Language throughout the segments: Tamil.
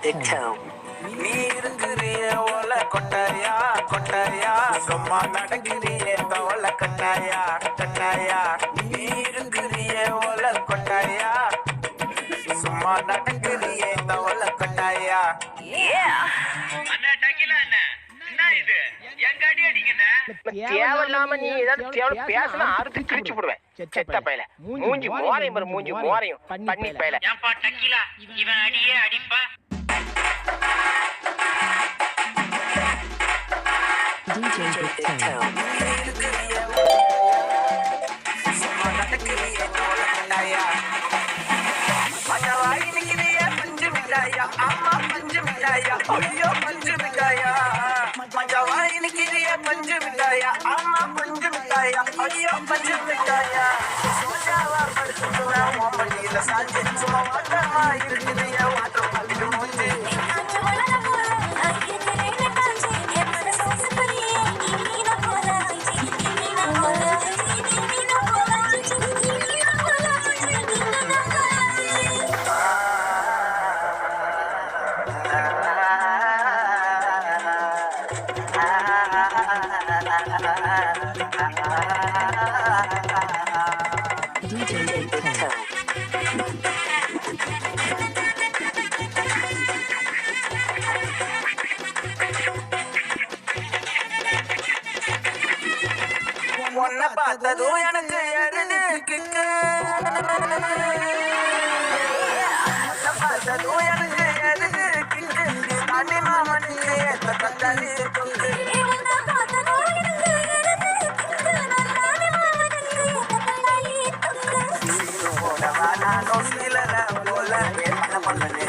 Big Toe. நீ இருக்கிறிய ஓல கொட்டாயா கொட்டாயா சும்மா நடக்கிறிய தோல கட்டாயா கட்டாயா நீ இருக்கிறிய ஓல கொட்டாயா சும்மா நடக்கிறிய தோல கட்டாயா அண்ணா டக்கிலா அண்ணா என்ன இது என் காடி அடிங்கண்ணா தேவையில்லாம நீ ஏதாவது பேசினா அறுத்து கிழிச்சு போடுவேன் செத்த பையல மூஞ்சி மோரையும் பாரு மூஞ்சி மோரையும் பண்ணி பையல ஏன்பா டக்கிலா இவன் அடியே அடிப்பா DJ Big Toe. சும்மா நடக்கிறிய தோல கட்டாயா மஜாவா இன்னைக்கிறிய பஞ்சு மிட்டாயா ஆமா பஞ்சு மிட்டாயா ஐயோ பஞ்சு மிட்டாயா மஜாவா இன்னைக்கிறிய பஞ்சு மிட்டாயா ஆமா பஞ்சு மிட்டாயா ஐயோ பஞ்சு மிட்டாயா மஜாவா படுத்துக்குவேன் ஓம்படியில சாஞ்சி சும்மா வாட்டமா இருக்கிறிய வாட்டர் பாலிட்டு மூஞ்சி DJ Big Toe. உன்னை பார்த்ததும் எனக்கு எருது கிக்கு பார்த்ததும் எனக்கு எருது கிக்கு அடி மாமனுக்கு ஏத்த தக்காளி தொக்கு நானோ சீலர போல பண்ண பண்ணே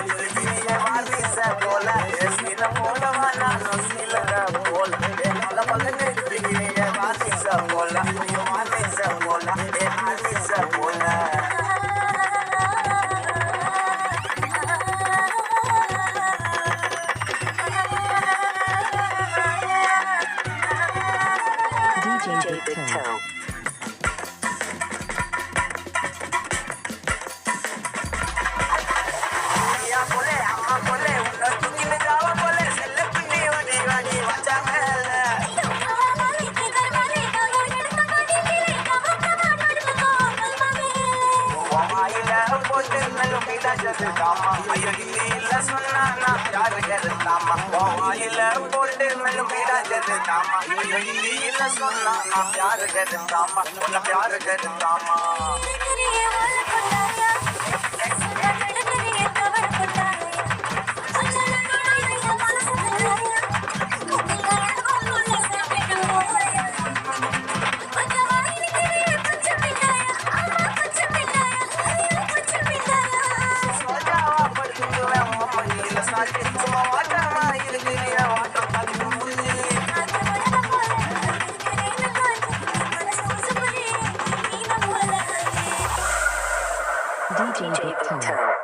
வாரிச போல சீல போலவா நானோ சீலர போல பல பல்லனே வாரிச போல வாரிச போல வாரிச போல DJ Big Toe. போட்டு நல்ல மீதா ஜெருதாமா ஐயோ இல்ல சொன்னா நான் யாரு கருதாமா வாயில போட்டு நல்ல மீதா ஜெருதாமா ஐயோ இல்ல சொன்னா நான் யாரு கருதாமா உன்ன யாரு கருதாமா DJ Big Toe.